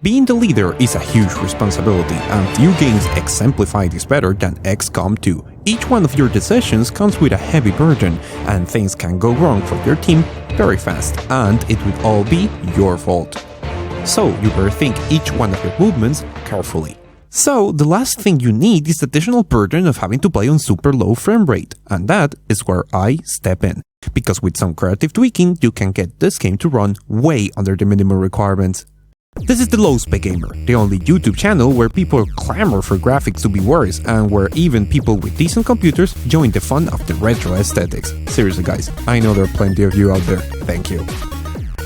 Being the leader is a huge responsibility, and few games exemplify this better than XCOM2. Each one of your decisions comes with a heavy burden, and things can go wrong for your team very fast, and it would all be your fault. So you better think each one of your movements carefully. So the last thing you need is the additional burden of having to play on super low frame rate, and that is where I step in. Because with some creative tweaking, you can get this game to run way under the minimum requirements. This is the LowSpecGamer, the only YouTube channel where people clamor for graphics to be worse and where even people with decent computers join the fun of the retro aesthetics. Seriously guys, I know there are plenty of you out there, thank you.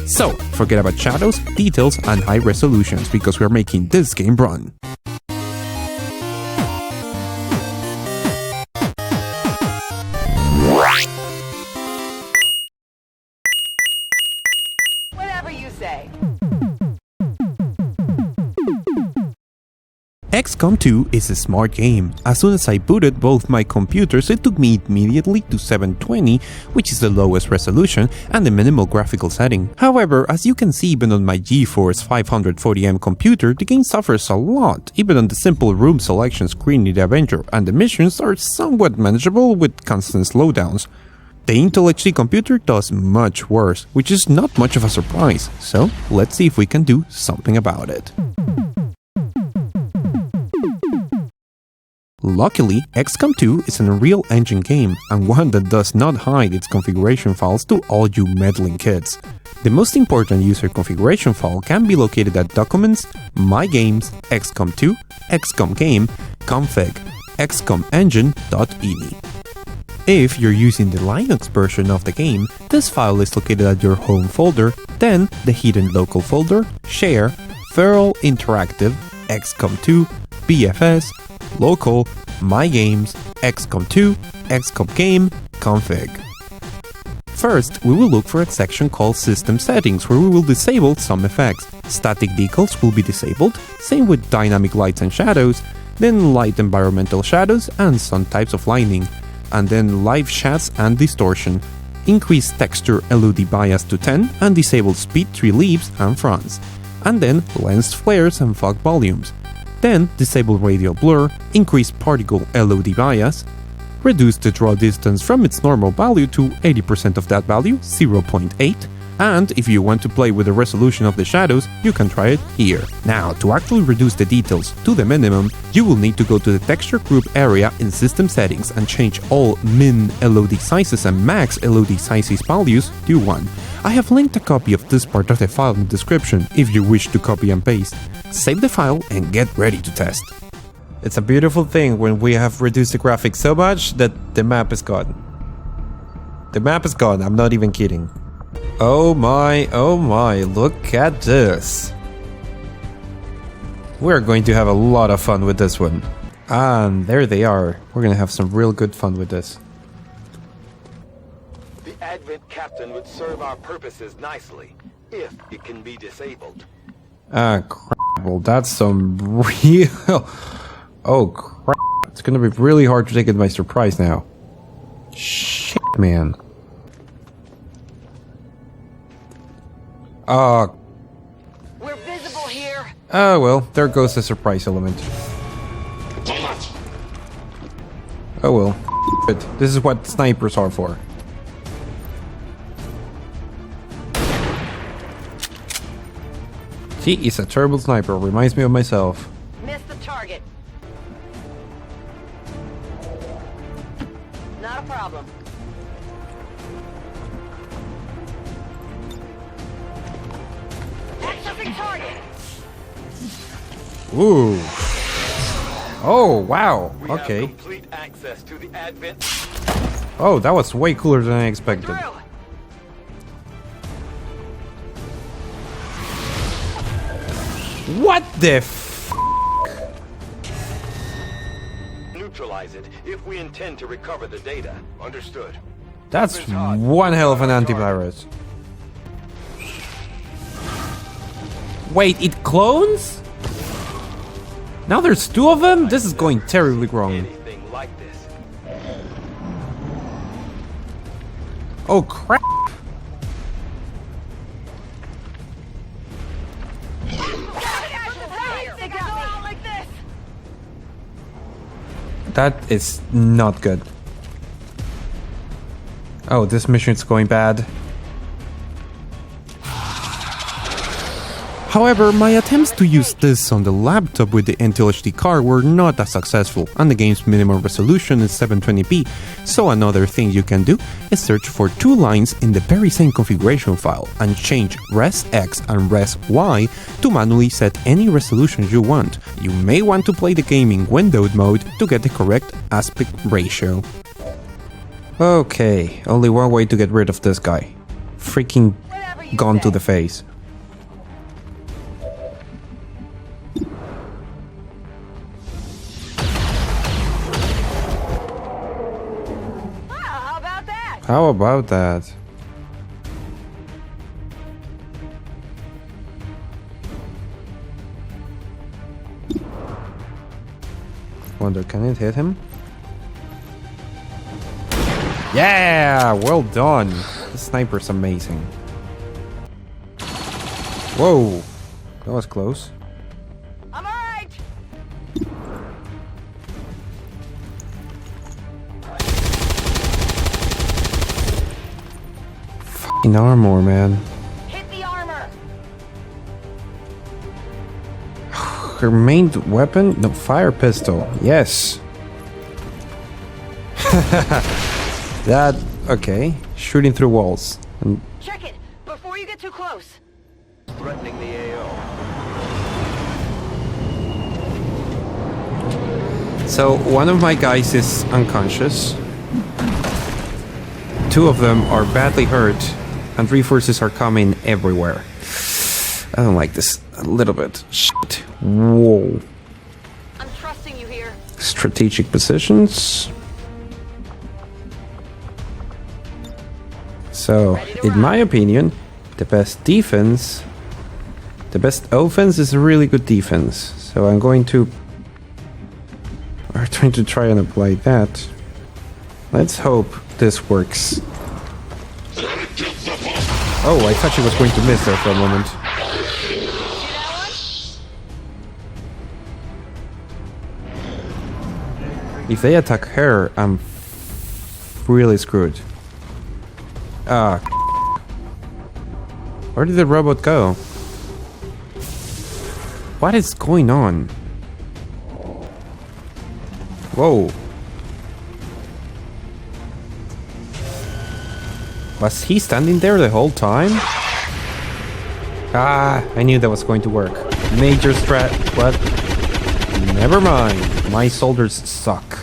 So, forget about shadows, details and high resolutions because we're making this game run. Whatever you say. XCOM2 is a smart game. As soon as I booted both my computers, it took me immediately to 720, which is the lowest resolution and the minimal graphical setting. However, as you can see even on my GeForce 540M computer, the game suffers a lot, even on the simple room selection screen in the Avenger, and the missions are somewhat manageable with constant slowdowns. The Intel HD computer does much worse, which is not much of a surprise, so let's see if we can do something about it. Luckily, XCOM2 is an Unreal Engine game, and one that does not hide its configuration files to all you meddling kids. The most important user configuration file can be located at Documents, My Games, XCOM2, XCOM Game, Config, XCOMEngine.ini. If you're using the Linux version of the game, this file is located at your home folder, then the hidden local folder, Share, Feral Interactive, XCOM2, BFS, Local, My Games, XCOM2, XCOM Game, Config. First, we will look for a section called System Settings where we will disable some effects. Static decals will be disabled, same with dynamic lights and shadows, then light environmental shadows and some types of lighting, and then live shots and distortion. Increase texture LOD bias to 10 and disable speed tree leaves and fronts, and then lens flares and fog volumes. Then disable radial blur, increase particle LOD bias, reduce the draw distance from its normal value to 80% of that value, 0.8, and if you want to play with the resolution of the shadows, you can try it here. Now, to actually reduce the details to the minimum, you will need to go to the texture group area in System Settings and change all min LOD sizes and max LOD sizes values to 1. I have linked a copy of this part of the file in the description if you wish to copy and paste. Save the file and get ready to test. It's a beautiful thing when we have reduced the graphics so much that the map is gone. The map is gone, I'm not even kidding. Oh my, look at this. We're going to have a lot of fun with this one. And there they are. We're gonna have some real good fun with this. The Advent Captain would serve our purposes nicely, if it can be disabled. Ah, crap. Well, that's some real... Oh, crap. It's gonna be really hard to take it by surprise now. Shit, man. We're visible here. Oh, well, there goes the surprise element. Oh, well. This is what snipers are for. He is a terrible sniper, reminds me of myself. Missed the target. Not a problem. Accessing target. Ooh. Oh, wow. We have Okay. complete access to the Advent. Oh, that was way cooler than I expected. Through. What the f? Neutralize it if we intend to recover the data. Understood. That's one hell of an antivirus. Wait, it clones? Now there's two of them? This is going terribly wrong. Anything like this. Oh crap! That is not good. Oh, this mission is going bad. However, my attempts to use this on the laptop with the Intel HD Core were not as successful, and the game's minimum resolution is 720p, so another thing you can do is search for two lines in the very same configuration file and change res-x and res-y to manually set any resolution you want. You may want to play the game in windowed mode to get the correct aspect ratio. Okay, only one way to get rid of this guy. Freaking gun to the face. How about that? Wonder, can it hit him? Yeah! Well done! The sniper's amazing. Whoa! That was close. I'm alright. In armor, man. Hit the armor. Her main weapon? No, fire pistol. Yes. That, okay. Shooting through walls. And Check it before you get too close. Threatening the AO. so one of my guys is unconscious. Two of them are badly hurt, and reinforcements are coming everywhere. I don't like this a little bit. Shit. Whoa. I'm trusting you here. Strategic positions. So, in my opinion, the best offense is a really good defense. So I'm trying to try and apply that. Let's hope this works. Oh, I thought she was going to miss there for a moment. If they attack her, I'm really screwed. Ah. Where did the robot go? What is going on? Whoa. Was he standing there the whole time? Ah, I knew that was going to work. Major strat. What? Never mind. My soldiers suck.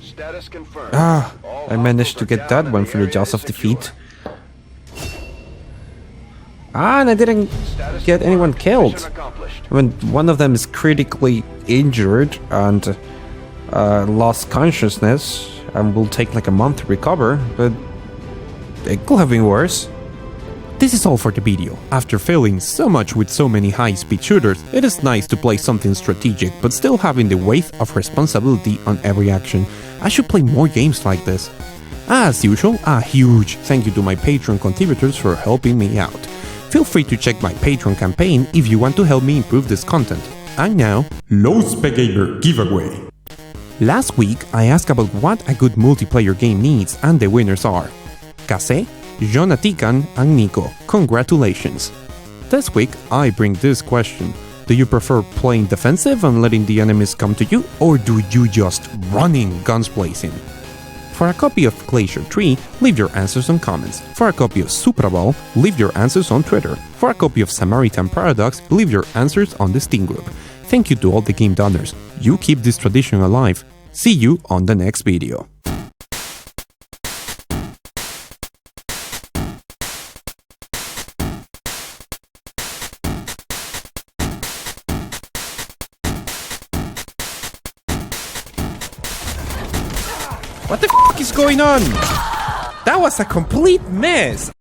Status confirmed. Ah, All I managed to hostiles get are that down one and for the area jaws is of secure. defeat. Ah, and I didn't Status get anyone confirmed. killed. Mission accomplished. When one of them is critically injured and lost consciousness and will take like a month to recover, but it could have been worse. This is all for the video. After failing so much with so many high-speed shooters, it is nice to play something strategic but still having the weight of responsibility on every action. I should play more games like this. As usual, a huge thank you to my Patreon contributors for helping me out. Feel free to check my Patreon campaign if you want to help me improve this content. And now, LowSpecGamer giveaway. Last week, I asked about what a good multiplayer game needs, and the winners are Kase, Jonatikan, and Nico. Congratulations! This week, I bring this question. Do you prefer playing defensive and letting the enemies come to you, or do you just running guns blazing? For a copy of Glacier 3, leave your answers on comments. For a copy of Supraball, leave your answers on Twitter. For a copy of Samaritan Paradox, leave your answers on the Steam group. Thank you to all the game donors. You keep this tradition alive. See you on the next video. What the f*** is going on? That was a complete mess!